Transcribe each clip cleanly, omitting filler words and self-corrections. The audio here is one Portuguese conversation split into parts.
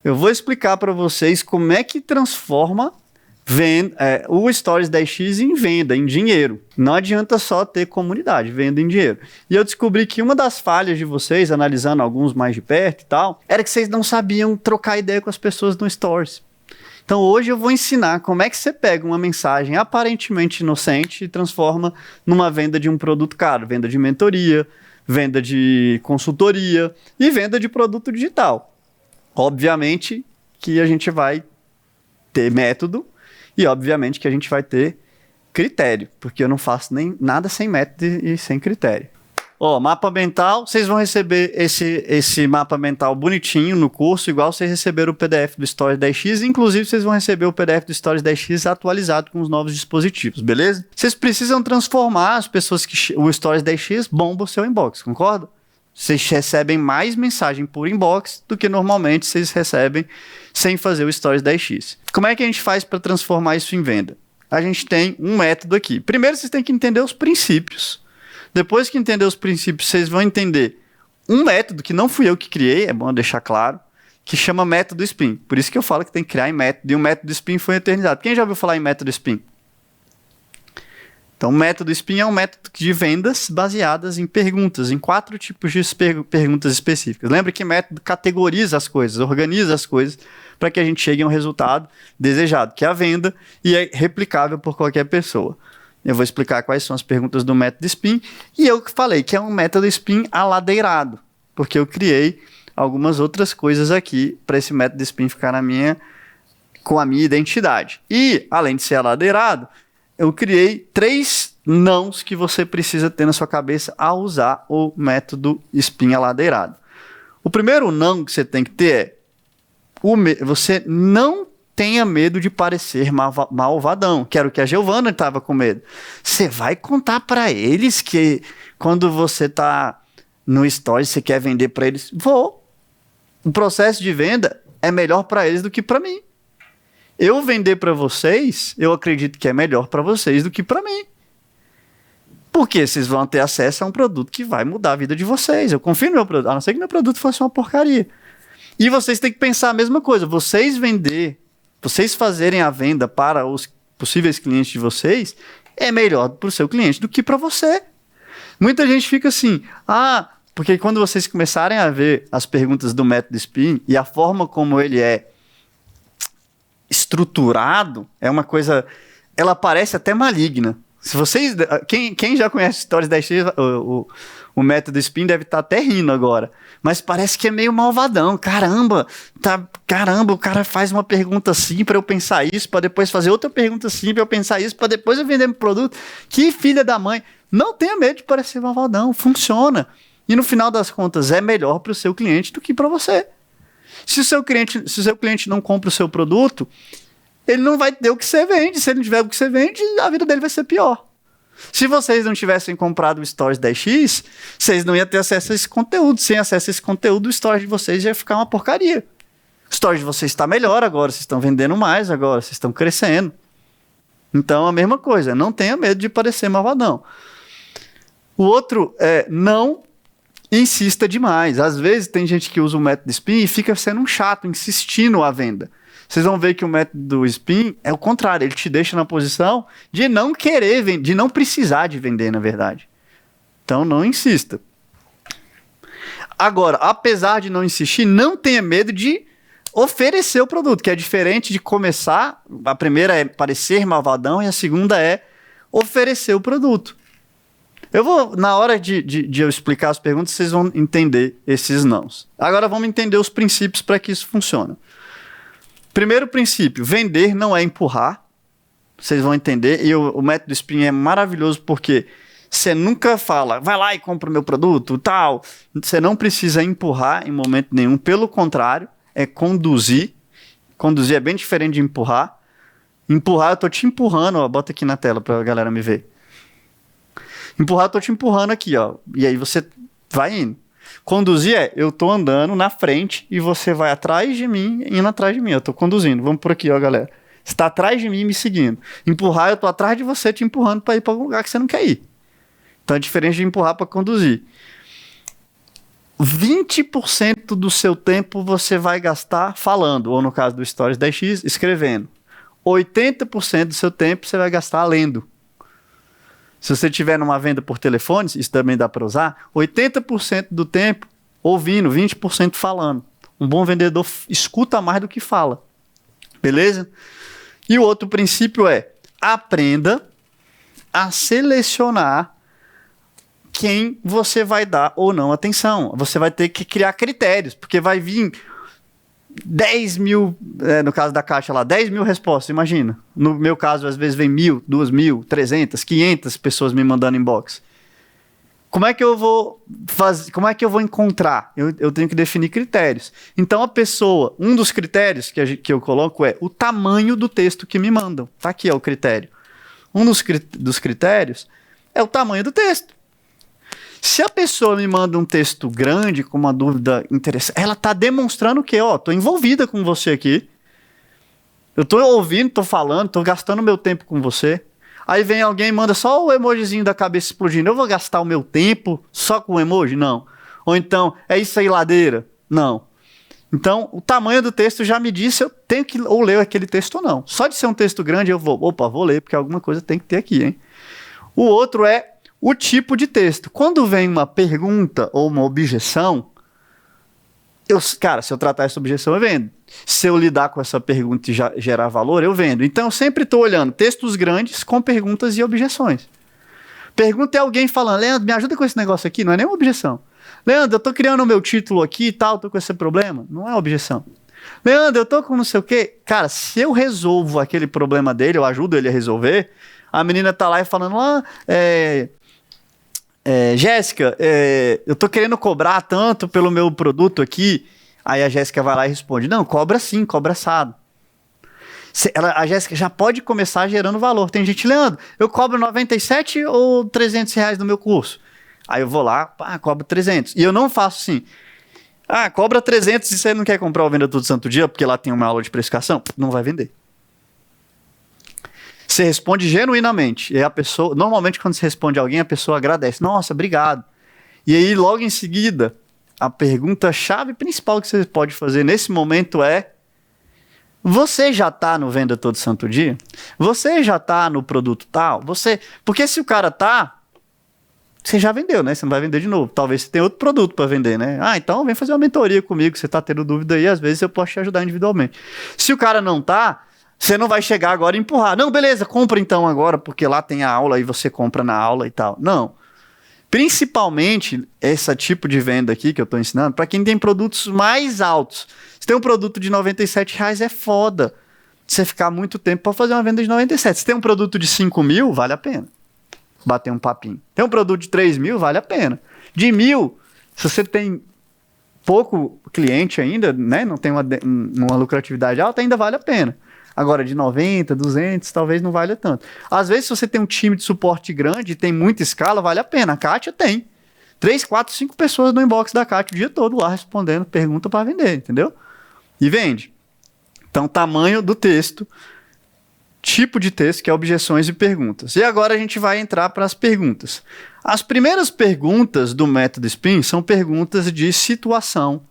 Eu vou explicar para vocês como é que transforma o Stories 10x em venda, em dinheiro. Não adianta só ter comunidade, venda em dinheiro. E eu descobri que uma das falhas de vocês, analisando alguns mais de perto e tal, era que vocês não sabiam trocar ideia com as pessoas no Stories. Então hoje eu vou ensinar como é que você pega uma mensagem aparentemente inocente e transforma numa venda de um produto caro, venda de mentoria, venda de consultoria e venda de produto digital. Obviamente que a gente vai ter método e obviamente que a gente vai ter critério, porque eu não faço nem nada sem método e sem critério. Ó, mapa mental, vocês vão receber esse mapa mental bonitinho no curso, igual vocês receberam o PDF do Stories 10x, inclusive vocês vão receber o PDF do Stories 10x atualizado com os novos dispositivos, beleza? Vocês precisam transformar as pessoas que o Stories 10x bomba o seu inbox, concorda? Vocês recebem mais mensagem por inbox do que normalmente vocês recebem sem fazer o Stories 10x. Como é que a gente faz para transformar isso em venda? A gente tem um método aqui. Primeiro vocês têm que entender os princípios. Depois que entender os princípios, vocês vão entender um método que não fui eu que criei, é bom deixar claro, que chama método SPIN. Por isso que eu falo que tem que criar em método, e o método SPIN foi eternizado. Quem já ouviu falar em método SPIN? Então, o método SPIN é um método de vendas baseadas em perguntas, em 4 tipos de perguntas específicas. Lembra que método categoriza as coisas, organiza as coisas para que a gente chegue a um resultado desejado, que é a venda, e é replicável por qualquer pessoa. Eu vou explicar quais são as perguntas do método SPIN, e eu falei que é um método SPIN aladeirado, porque eu criei algumas outras coisas aqui para esse método SPIN ficar com a minha identidade. E, além de ser aladeirado, eu criei 3 nãos que você precisa ter na sua cabeça ao usar o método SPIN aladeirado. O primeiro não que você tem que ter é você não tenha medo de parecer malvadão, que era o que a Giovana estava com medo. Você vai contar para eles que quando você está no Stories, você quer vender para eles? Vou. O processo de venda é melhor para eles do que para mim. Eu vender para vocês, eu acredito que é melhor para vocês do que para mim. Porque vocês vão ter acesso a um produto que vai mudar a vida de vocês. Eu confio no meu produto, a não ser que meu produto fosse uma porcaria. E vocês têm que pensar a mesma coisa. Vocês fazerem a venda para os possíveis clientes de vocês é melhor para o seu cliente do que para você. Muita gente fica assim, porque quando vocês começarem a ver as perguntas do método SPIN e a forma como ele é estruturado, é uma coisa, ela parece até maligna. Se vocês, quem já conhece Stories 10x, o método SPIN deve estar até rindo agora, mas parece que é meio malvadão. Caramba, o cara faz uma pergunta assim para eu pensar isso, para depois fazer outra pergunta assim para eu pensar isso, para depois eu vender meu produto. Que filha da mãe. Não tenha medo de parecer malvadão, funciona. E no final das contas é melhor para o seu cliente do que para você. Se o seu cliente não compra o seu produto, ele não vai ter o que você vende. Se ele não tiver o que você vende, a vida dele vai ser pior. Se vocês não tivessem comprado o Stories 10x, vocês não iam ter acesso a esse conteúdo. Sem acesso a esse conteúdo, o Stories de vocês ia ficar uma porcaria. O Stories de vocês está melhor agora, vocês estão vendendo mais agora, vocês estão crescendo. Então, a mesma coisa, não tenha medo de parecer malvadão. O outro é não insista demais. Às vezes tem gente que usa o método SPIN e fica sendo um chato, insistindo à venda. Vocês vão ver que o método SPIN é o contrário, ele te deixa na posição de não querer vender, de não precisar de vender, na verdade. Então não insista. Agora, apesar de não insistir, não tenha medo de oferecer o produto, que é diferente de começar. A primeira é parecer malvadão e a segunda é oferecer o produto. Eu vou, na hora de eu explicar as perguntas, vocês vão entender esses nãos. Agora vamos entender os princípios para que isso funcione. Primeiro princípio, vender não é empurrar. Vocês vão entender. E o método SPIN é maravilhoso porque você nunca fala, vai lá e compra o meu produto, tal. Você não precisa empurrar em momento nenhum. Pelo contrário, é conduzir. Conduzir é bem diferente de empurrar. Empurrar, eu tô te empurrando, ó, bota aqui na tela para a galera me ver. Empurrar, eu tô te empurrando aqui, ó. E aí você vai indo. Conduzir é, eu tô andando na frente e você vai atrás de mim, indo atrás de mim. Eu tô conduzindo. Vamos por aqui, ó, galera. Você tá atrás de mim me seguindo. Empurrar, eu tô atrás de você te empurrando para ir para algum lugar que você não quer ir. Então é diferente de empurrar para conduzir. 20% do seu tempo você vai gastar falando, ou no caso do Stories 10x, escrevendo. 80% do seu tempo você vai gastar lendo. Se você tiver numa venda por telefone, isso também dá para usar, 80% do tempo ouvindo, 20% falando. Um bom vendedor escuta mais do que fala. Beleza? E o outro princípio é: aprenda a selecionar quem você vai dar ou não atenção. Você vai ter que criar critérios, porque vai vir 10 mil, no caso da caixa lá, 10 mil respostas, imagina. No meu caso, às vezes vem 1.000, 2.000, 300, 500 pessoas me mandando inbox. Como é que eu vou fazer? Como é que eu vou encontrar? Eu tenho que definir critérios. Então a pessoa, um dos critérios que eu coloco é o tamanho do texto que me mandam. Tá aqui, é o critério. Um dos critérios é o tamanho do texto. Se a pessoa me manda um texto grande com uma dúvida interessante, ela está demonstrando que, estou envolvida com você aqui. Eu estou ouvindo, estou falando, estou gastando meu tempo com você. Aí vem alguém e manda só o emojizinho da cabeça explodindo. Eu vou gastar o meu tempo só com o emoji? Não. Ou então, é isso aí, ladeira? Não. Então, o tamanho do texto já me diz se eu tenho que ou ler aquele texto ou não. Só de ser um texto grande, eu vou ler, porque alguma coisa tem que ter aqui, hein? O outro é o tipo de texto. Quando vem uma pergunta ou uma objeção, se eu tratar essa objeção, eu vendo. Se eu lidar com essa pergunta e gerar valor, eu vendo. Então, eu sempre estou olhando textos grandes com perguntas e objeções. Pergunta é alguém falando: Leandro, me ajuda com esse negócio aqui. Não é nenhuma objeção. Leandro, eu estou criando o meu título aqui e tal, estou com esse problema. Não é objeção. Leandro, eu estou com não sei o quê. Cara, se eu resolvo aquele problema dele, eu ajudo ele a resolver, a menina está lá e falando: Jéssica, eu tô querendo cobrar tanto pelo meu produto aqui. Aí a Jéssica vai lá e responde: não, cobra sim, cobra assado. A Jéssica já pode começar gerando valor. Tem gente: Leandro, eu cobro 97 ou 300 reais no meu curso? Aí eu vou lá, cobro 300. E eu não faço assim: cobra 300 e você não quer comprar o Venda Todo Santo Dia porque lá tem uma aula de precificação? Não vai vender. Você responde genuinamente. E a pessoa, normalmente quando você responde a alguém, a pessoa agradece: nossa, obrigado. E aí, logo em seguida, a pergunta-chave principal que você pode fazer nesse momento é: você já está no Venda Todo Santo Dia? Você já está no produto tal? Porque se o cara tá, você já vendeu, né? Você não vai vender de novo. Talvez você tenha outro produto para vender, né? Então vem fazer uma mentoria comigo. Você está tendo dúvida aí, às vezes eu posso te ajudar individualmente. Se o cara não tá, você não vai chegar agora e empurrar. Não, beleza, compra então agora, porque lá tem a aula e você compra na aula e tal. Não. Principalmente esse tipo de venda aqui que eu estou ensinando, para quem tem produtos mais altos. Se tem um produto de R$97, é foda você ficar muito tempo para fazer uma venda de 97. Se tem um produto de 5 mil, vale a pena bater um papinho. Tem um produto de 3 mil, vale a pena. De 1.000, se você tem pouco cliente ainda, né, não tem uma lucratividade alta, ainda vale a pena. Agora, de 90, 200, talvez não valha tanto. Às vezes, se você tem um time de suporte grande e tem muita escala, vale a pena. A Kátia tem 3, 4, 5 pessoas no inbox da Kátia o dia todo lá respondendo pergunta para vender, entendeu? E vende. Então, tamanho do texto, tipo de texto, que é objeções e perguntas. E agora a gente vai entrar para as perguntas. As primeiras perguntas do método SPIN são perguntas de situação.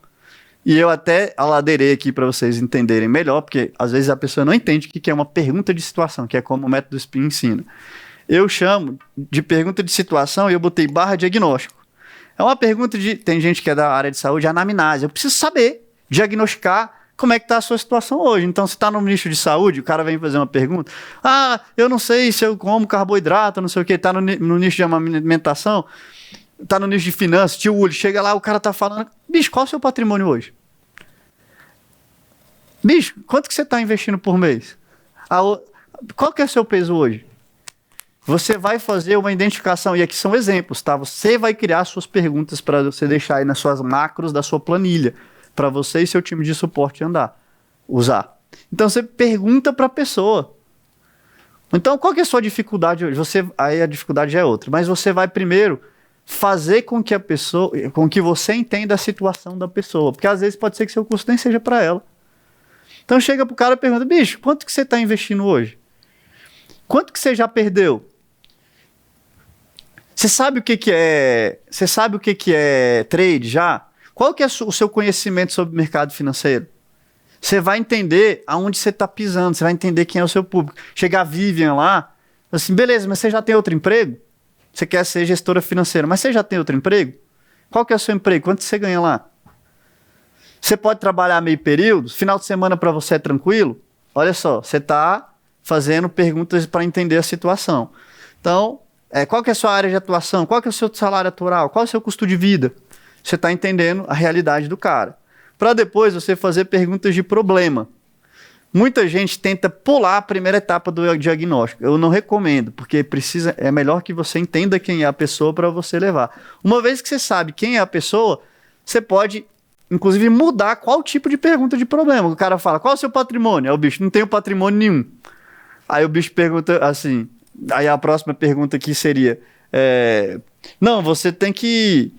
E eu até aladerei aqui para vocês entenderem melhor, porque às vezes a pessoa não entende o que é uma pergunta de situação, que é como o método SPIN ensina. Eu chamo de pergunta de situação e eu botei barra diagnóstico. É uma pergunta de... Tem gente que é da área de saúde, anamnese. Eu preciso saber, diagnosticar como é que está a sua situação hoje. Então, se está no nicho de saúde, o cara vem fazer uma pergunta: eu não sei se eu como carboidrato, não sei o que, está no nicho de alimentação, está no nicho de finanças, tio Uli, chega lá, o cara está falando: bicho, qual é o seu patrimônio hoje? Bicho, quanto que você está investindo por mês? Qual que é o seu peso hoje? Você vai fazer uma identificação, e aqui são exemplos, tá? Você vai criar suas perguntas para você deixar aí nas suas macros da sua planilha, para você e seu time de suporte usar. Então você pergunta para a pessoa. Então, qual que é a sua dificuldade hoje? Aí a dificuldade já é outra, mas você vai primeiro fazer com que você entenda a situação da pessoa, porque às vezes pode ser que seu curso nem seja para ela. Então chega pro cara e pergunta: bicho, quanto que você está investindo hoje? Quanto que você já perdeu? Você sabe o que é trade já? Qual que é o seu conhecimento sobre o mercado financeiro? Você vai entender aonde você está pisando, você vai entender quem é o seu público. Chegar a Vivian lá, assim, beleza, mas você já tem outro emprego? Você quer ser gestora financeira, mas você já tem outro emprego? Qual que é o seu emprego? Quanto você ganha lá? Você pode trabalhar meio período? Final de semana para você é tranquilo? Olha só, você está fazendo perguntas para entender a situação. Então, qual que é a sua área de atuação? Qual que é o seu salário atual? Qual é o seu custo de vida? Você está entendendo a realidade do cara. Para depois você fazer perguntas de problema. Muita gente tenta pular a primeira etapa do diagnóstico. Eu não recomendo, porque é melhor que você entenda quem é a pessoa para você levar. Uma vez que você sabe quem é a pessoa, você pode, inclusive, mudar qual tipo de pergunta de problema. O cara fala, qual é o seu patrimônio? Aí o bicho, não tenho patrimônio nenhum. Aí o bicho pergunta assim, aí a próxima pergunta aqui seria, não, você tem que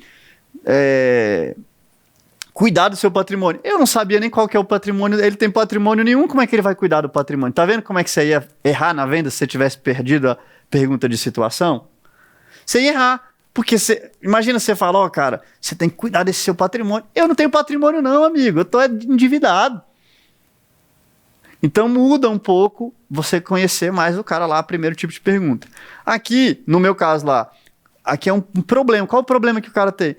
cuidar do seu patrimônio. Eu não sabia nem qual que é o patrimônio, ele tem patrimônio nenhum, como é que ele vai cuidar do patrimônio? Tá vendo como é que você ia errar na venda se você tivesse perdido a pergunta de situação? Você ia errar, porque imagina você falar, ó, cara, você tem que cuidar desse seu patrimônio. Eu não tenho patrimônio não, amigo, eu tô endividado. Então muda um pouco você conhecer mais o cara lá, primeiro tipo de pergunta. Aqui, no meu caso lá, aqui é um problema. Qual o problema que o cara tem?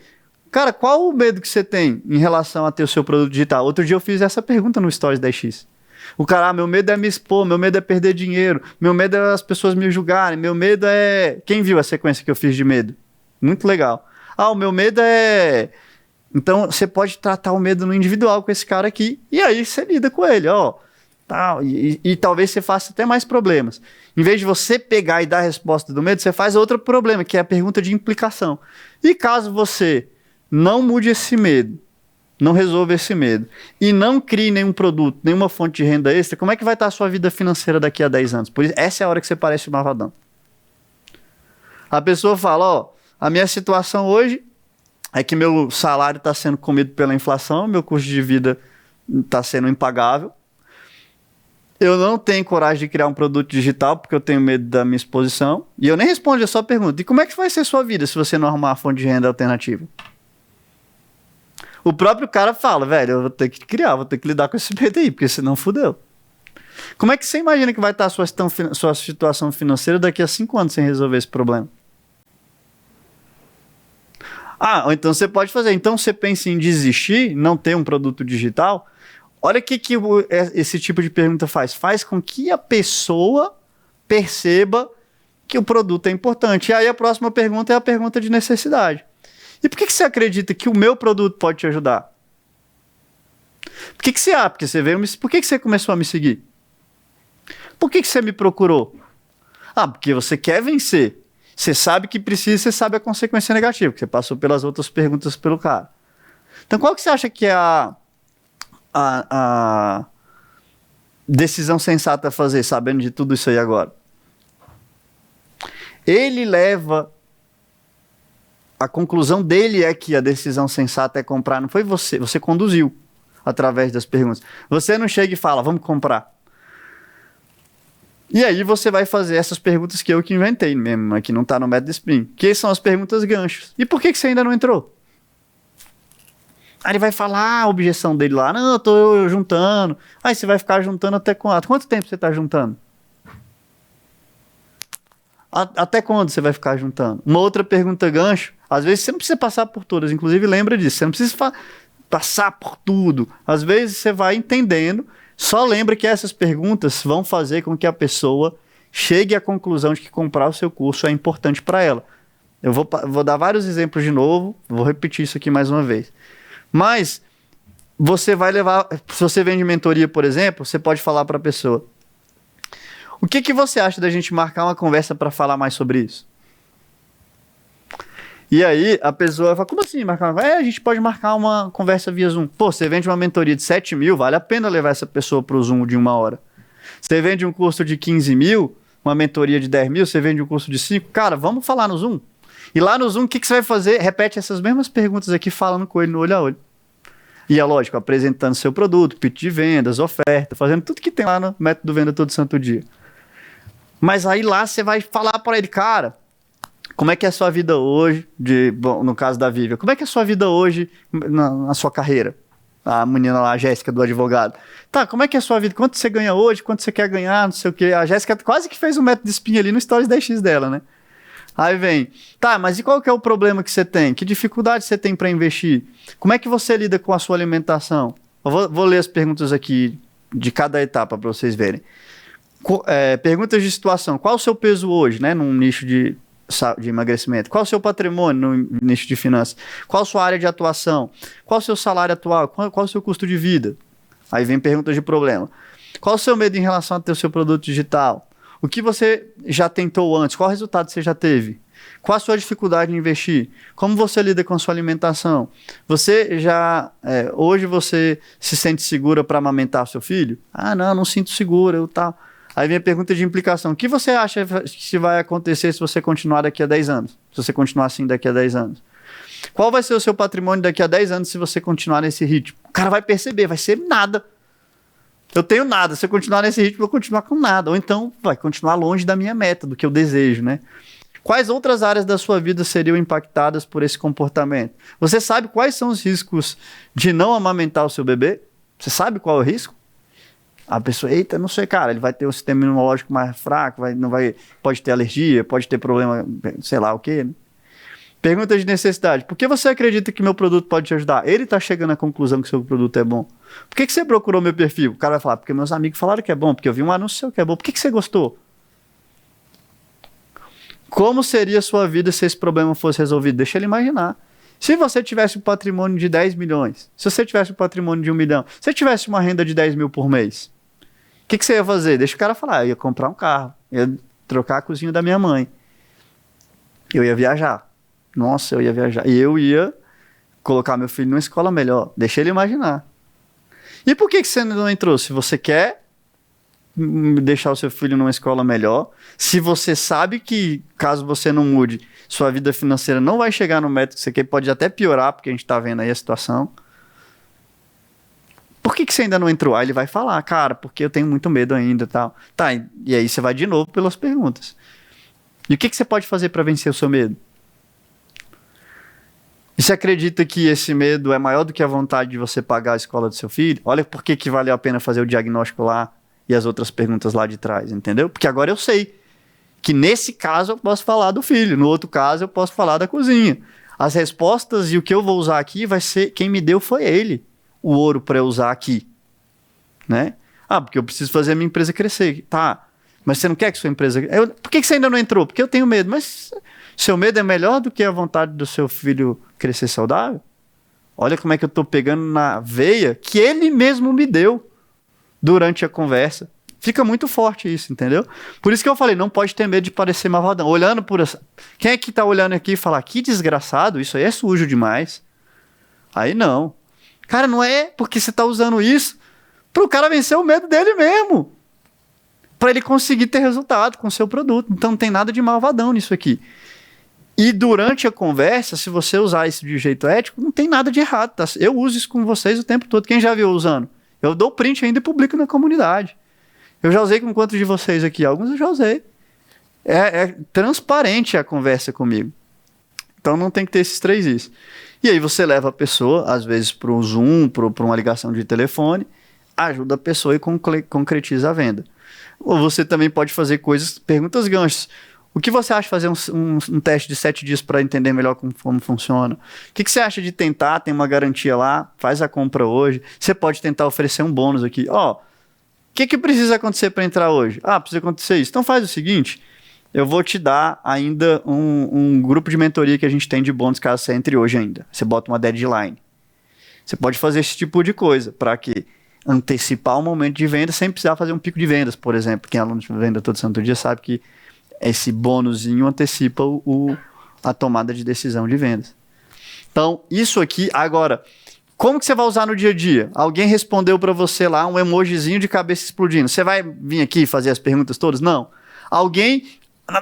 Cara, qual o medo que você tem em relação a ter o seu produto digital? Outro dia eu fiz essa pergunta no Stories 10x. O cara, meu medo é me expor, meu medo é perder dinheiro, meu medo é as pessoas me julgarem, meu medo é... Quem viu a sequência que eu fiz de medo? Muito legal. O meu medo é... Então, você pode tratar o medo no individual com esse cara aqui, e aí você lida com ele, ó. Tal, e talvez você faça até mais problemas. Em vez de você pegar e dar a resposta do medo, você faz outro problema, que é a pergunta de implicação. E caso você não mude esse medo, não resolva esse medo, e não crie nenhum produto, nenhuma fonte de renda extra, como é que vai estar a sua vida financeira daqui a 10 anos? Por isso, essa é a hora que você parece o Malvadão. A pessoa fala, ó, a minha situação hoje é que meu salário está sendo comido pela inflação, meu custo de vida está sendo impagável, eu não tenho coragem de criar um produto digital porque eu tenho medo da minha exposição. E eu nem respondo, eu só pergunto, e como é que vai ser sua vida se você não arrumar uma fonte de renda alternativa? O próprio cara fala, velho, eu vou ter que criar, vou ter que lidar com esse medo aí, porque senão fudeu. Como é que você imagina que vai estar a sua situação financeira daqui a 5 anos sem resolver esse problema? Ou então você pode fazer, então você pensa em desistir, não ter um produto digital? Olha o que esse tipo de pergunta faz. Faz com que a pessoa perceba que o produto é importante. E aí a próxima pergunta é a pergunta de necessidade. E por que você acredita que o meu produto pode te ajudar? Porque você veio, por que você começou a me seguir? Por que você me procurou? Porque você quer vencer. Você sabe que precisa, você sabe a consequência negativa, que você passou pelas outras perguntas pelo cara. Então qual que você acha que é a decisão sensata a fazer, sabendo de tudo isso aí agora? Ele leva... A conclusão dele é que a decisão sensata é comprar. Não foi você. Você conduziu através das perguntas. Você não chega e fala, vamos comprar. E aí você vai fazer essas perguntas que eu que inventei mesmo, aqui não está no método Spring. Que são as perguntas ganchos. E por que você ainda não entrou? Aí ele vai falar a objeção dele lá. Não, eu tô juntando. Aí você vai ficar juntando até quanto? Quanto tempo você está juntando? Até quando você vai ficar juntando? Uma outra pergunta gancho. Às vezes você não precisa passar por todas. Inclusive lembra disso. Você não precisa passar por tudo. Às vezes você vai entendendo. Só lembra que essas perguntas vão fazer com que a pessoa chegue à conclusão de que comprar o seu curso é importante para ela. Eu vou dar vários exemplos de novo. Vou repetir isso aqui mais uma vez. Mas você vai levar... Se você vende mentoria, por exemplo, você pode falar para a pessoa: o que você acha da gente marcar uma conversa para falar mais sobre isso? E aí a pessoa fala, como assim marcar uma conversa? A gente pode marcar uma conversa via Zoom. Pô, você vende uma mentoria de 7 mil, vale a pena levar essa pessoa para o Zoom de 1 hora. Você vende um curso de 15 mil, uma mentoria de 10 mil, você vende um curso de 5. Cara, vamos falar no Zoom. E lá no Zoom, o que você vai fazer? Repete essas mesmas perguntas aqui, falando com ele no olho a olho. E é lógico, apresentando seu produto, pitch de vendas, oferta, fazendo tudo que tem lá no método Venda Todo Santo Dia. Mas aí lá você vai falar para ele, cara, Como é que é a sua vida hoje, bom, no caso da Vivian, como é que é a sua vida hoje na sua carreira? A menina lá, a Jéssica, do advogado. Tá, como é que é a sua vida? Quanto você ganha hoje? Quanto você quer ganhar? Não sei o quê. A Jéssica quase que fez um método de spin ali no Stories 10x dela, né? Aí vem, tá, mas e qual que é o problema que você tem? Que dificuldade você tem para investir? Como é que você lida com a sua alimentação? Eu vou ler as perguntas aqui de cada etapa para vocês verem. Perguntas de situação. Qual o seu peso hoje, né? Num nicho de emagrecimento? Qual o seu patrimônio no nicho de finanças? Qual a sua área de atuação? Qual o seu salário atual? Qual o seu custo de vida? Aí vem perguntas de problema. Qual o seu medo em relação a ter o seu produto digital? O que você já tentou antes? Qual resultado você já teve? Qual a sua dificuldade em investir? Como você lida com a sua alimentação? Você já... hoje você se sente segura para amamentar seu filho? Ah, não sinto segura, eu tal. Aí vem a pergunta de implicação. O que você acha que vai acontecer se você continuar daqui a 10 anos? Se você continuar assim daqui a 10 anos? Qual vai ser o seu patrimônio daqui a 10 anos se você continuar nesse ritmo? O cara vai perceber, vai ser nada. Eu tenho nada, se eu continuar nesse ritmo, eu vou continuar com nada. Ou então, vai continuar longe da minha meta, do que eu desejo, né? Quais outras áreas da sua vida seriam impactadas por esse comportamento? Você sabe quais são os riscos de não amamentar o seu bebê? Você sabe qual é o risco? A pessoa, eita, não sei, cara, ele vai ter um sistema imunológico mais fraco, pode ter alergia, pode ter problema, sei lá o quê, né? Pergunta de necessidade. Por que você acredita que meu produto pode te ajudar? Ele está chegando à conclusão que seu produto é bom. Por que você procurou meu perfil? O cara vai falar, porque meus amigos falaram que é bom, porque eu vi um anúncio seu que é bom. Por que você gostou? Como seria a sua vida se esse problema fosse resolvido? Deixa ele imaginar. Se você tivesse um patrimônio de 10 milhões, se você tivesse um patrimônio de 1 milhão, se você tivesse uma renda de 10 mil por mês, o que você ia fazer? Deixa o cara falar, eu ia comprar um carro, ia trocar a cozinha da minha mãe, eu ia viajar. Nossa, eu ia viajar. E eu ia colocar meu filho numa escola melhor. Deixa ele imaginar. E por que você não entrou? Se você quer deixar o seu filho numa escola melhor, se você sabe que, caso você não mude, sua vida financeira não vai chegar no método que você quer, pode até piorar, porque a gente está vendo aí a situação. Por que você ainda não entrou? Aí ele vai falar, cara, porque eu tenho muito medo ainda e tal. Tá, e aí você vai de novo pelas perguntas. E o que você pode fazer para vencer o seu medo? E você acredita que esse medo é maior do que a vontade de você pagar a escola do seu filho? Olha por que valeu a pena fazer o diagnóstico lá e as outras perguntas lá de trás, entendeu? Porque agora eu sei que nesse caso eu posso falar do filho, no outro caso eu posso falar da cozinha. As respostas e o que eu vou usar aqui vai ser, quem me deu foi ele, o ouro para eu usar aqui, né? Ah, porque eu preciso fazer a minha empresa crescer. Tá, mas você não quer que sua empresa... Por que você ainda não entrou? Porque eu tenho medo. Mas seu medo é melhor do que a vontade do seu filho crescer saudável? Olha como é que eu tô pegando na veia que ele mesmo me deu durante a conversa. Fica muito forte isso, entendeu? Por isso que eu falei, não pode ter medo de parecer malvadão. Olhando por essa... Quem é que tá olhando aqui e fala, que desgraçado, isso aí é sujo demais. Aí não. Cara, não é porque você tá usando isso pro cara vencer o medo dele mesmo. Para ele conseguir ter resultado com o seu produto. Então não tem nada de malvadão nisso aqui. E durante a conversa, se você usar isso de jeito ético, não tem nada de errado, tá? Eu uso isso com vocês o tempo todo. Quem já viu usando? Eu dou print ainda e publico na comunidade. Eu já usei com quantos de vocês aqui? Alguns eu já usei. É transparente a conversa comigo. Então não tem que ter esses 3 Is. E aí você leva a pessoa, às vezes, para um Zoom, para uma ligação de telefone, ajuda a pessoa e concretiza a venda. Ou você também pode fazer perguntas ganchos. O que você acha de fazer um teste de 7 dias para entender melhor como funciona? O que você acha de tentar? Tem uma garantia lá, faz a compra hoje. Você pode tentar oferecer um bônus aqui. Ó, o que precisa acontecer para entrar hoje? Ah, precisa acontecer isso. Então faz o seguinte, eu vou te dar ainda um grupo de mentoria que a gente tem de bônus caso você entre hoje ainda. Você bota uma deadline. Você pode fazer esse tipo de coisa para que antecipar o momento de venda sem precisar fazer um pico de vendas, por exemplo. Quem é aluno de venda todo santo dia sabe que esse bônusinho antecipa a tomada de decisão de vendas. Então, isso aqui, agora, como que você vai usar no dia a dia? Alguém respondeu para você lá um emojizinho de cabeça explodindo. Você vai vir aqui fazer as perguntas todas? Não. Alguém,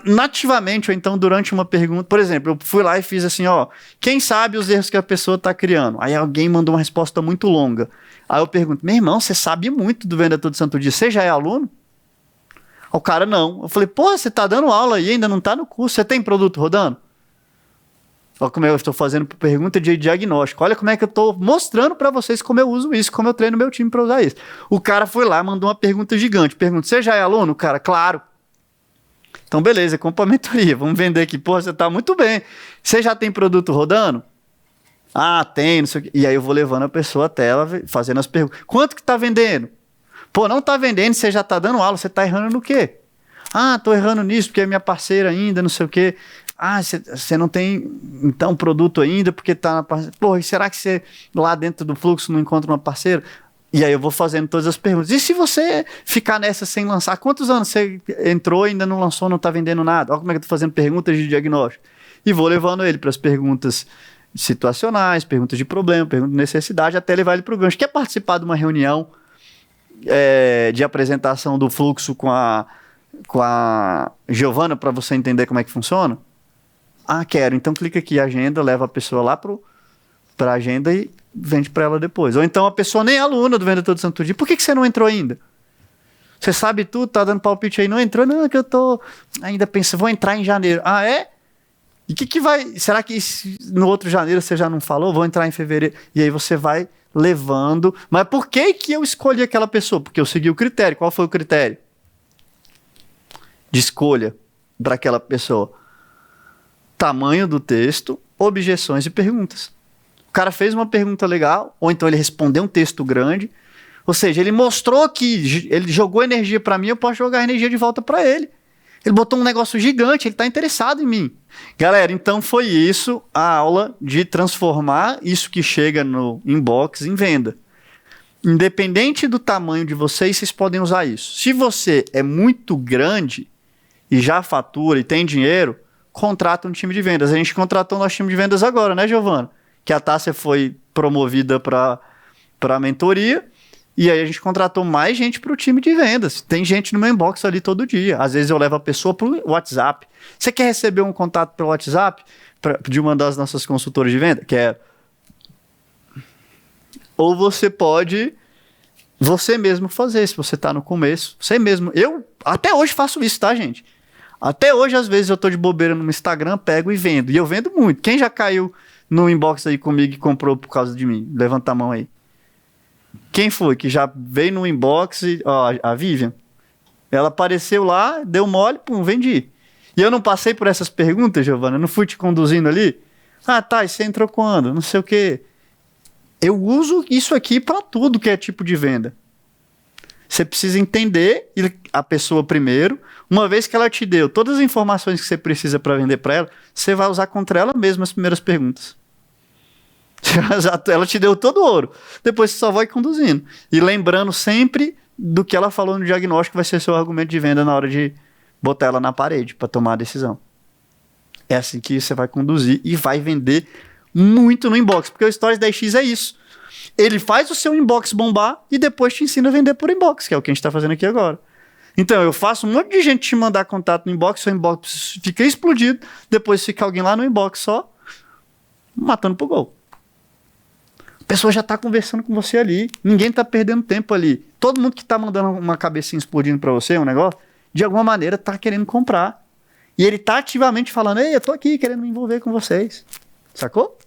nativamente, ou então durante uma pergunta, por exemplo, eu fui lá e fiz assim, ó, quem sabe os erros que a pessoa está criando? Aí alguém mandou uma resposta muito longa. Aí eu pergunto, meu irmão, você sabe muito do Venda Todo Santo Dia, você já é aluno? O cara, não. Eu falei, pô, você tá dando aula e ainda não tá no curso, você tem produto rodando? Olha como eu estou fazendo pergunta de diagnóstico. Olha como é que eu estou mostrando para vocês como eu uso isso, como eu treino meu time para usar isso. O cara foi lá, mandou uma pergunta gigante. Pergunta, você já é aluno? Cara, claro. Então, beleza, compra a mentoria. Vamos vender aqui. Pô, você tá muito bem. Você já tem produto rodando? Ah, tem, não sei o quê. E aí eu vou levando a pessoa até ela, fazendo as perguntas. Quanto que tá vendendo? Pô, não tá vendendo, você já tá dando aula, você tá errando no quê? Ah, tô errando nisso, porque é minha parceira ainda, não sei o quê. Ah, você não tem, então, produto ainda, porque tá na parceira. Pô, será que você, lá dentro do fluxo, não encontra uma parceira? E aí eu vou fazendo todas as perguntas. E se você ficar nessa sem lançar, quantos anos você entrou, ainda não lançou, não tá vendendo nada? Olha como é que eu tô fazendo perguntas de diagnóstico. E vou levando ele para as perguntas situacionais, perguntas de problema, perguntas de necessidade, até levar ele para o gancho. Quer participar de uma reunião de apresentação do fluxo com a Giovana para você entender como é que funciona? Ah, quero. Então clica aqui, agenda, leva a pessoa lá para a agenda e vende para ela depois. Ou então a pessoa nem é aluna do Vendedor do Santo Dia. Por que você não entrou ainda? Você sabe tudo, tá dando palpite aí, não entrou? Não, é que eu tô ainda pensando, vou entrar em janeiro. Ah, é? E o que vai... Será que no outro janeiro você já não falou? Vou entrar em fevereiro. E aí você vai levando... Mas por que eu escolhi aquela pessoa? Porque eu segui o critério. Qual foi o critério de escolha para aquela pessoa? Tamanho do texto, objeções e perguntas. O cara fez uma pergunta legal, ou então ele respondeu um texto grande, ou seja, ele mostrou que ele jogou energia para mim, eu posso jogar energia de volta para ele. Ele botou um negócio gigante, ele está interessado em mim. Galera, então foi isso a aula de transformar isso que chega no inbox em venda. Independente do tamanho de vocês, vocês podem usar isso. Se você é muito grande e já fatura e tem dinheiro, contrata um time de vendas. A gente contratou nosso time de vendas agora, né, Giovana? Que a Tássia foi promovida para a mentoria. E aí a gente contratou mais gente para o time de vendas. Tem gente no meu inbox ali todo dia. Às vezes eu levo a pessoa para o WhatsApp. Você quer receber um contato pelo WhatsApp de uma das nossas consultoras de venda? Quer? Ou você pode você mesmo fazer, se você está no começo. Você mesmo. Eu até hoje faço isso, tá, gente? Até hoje, às vezes, eu tô de bobeira no Instagram, pego e vendo. E eu vendo muito. Quem já caiu no inbox aí comigo e comprou por causa de mim? Levanta a mão aí. Quem foi que já veio no inbox? Ó, a Vivian. Ela apareceu lá, deu mole, pum, vendi. E eu não passei por essas perguntas, Giovana? Eu não fui te conduzindo ali? Ah, tá, e você entrou quando? Não sei o quê. Eu uso isso aqui para tudo que é tipo de venda. Você precisa entender a pessoa primeiro. Uma vez que ela te deu todas as informações que você precisa para vender para ela, você vai usar contra ela mesmo as primeiras perguntas. Ela te deu todo o ouro. Depois você só vai conduzindo. E lembrando sempre do que ela falou no diagnóstico, vai ser seu argumento de venda na hora de botar ela na parede para tomar a decisão. É assim que você vai conduzir e vai vender muito no inbox. Porque o Stories 10x é isso. Ele faz o seu inbox bombar e depois te ensina a vender por inbox, que é o que a gente está fazendo aqui agora. Então, eu faço um monte de gente te mandar contato no inbox, seu inbox fica explodido, depois fica alguém lá no inbox só matando pro gol. A pessoa já está conversando com você ali, ninguém está perdendo tempo ali. Todo mundo que está mandando uma cabecinha explodindo para você, um negócio, de alguma maneira está querendo comprar. E ele está ativamente falando, ei, eu tô aqui querendo me envolver com vocês. Sacou?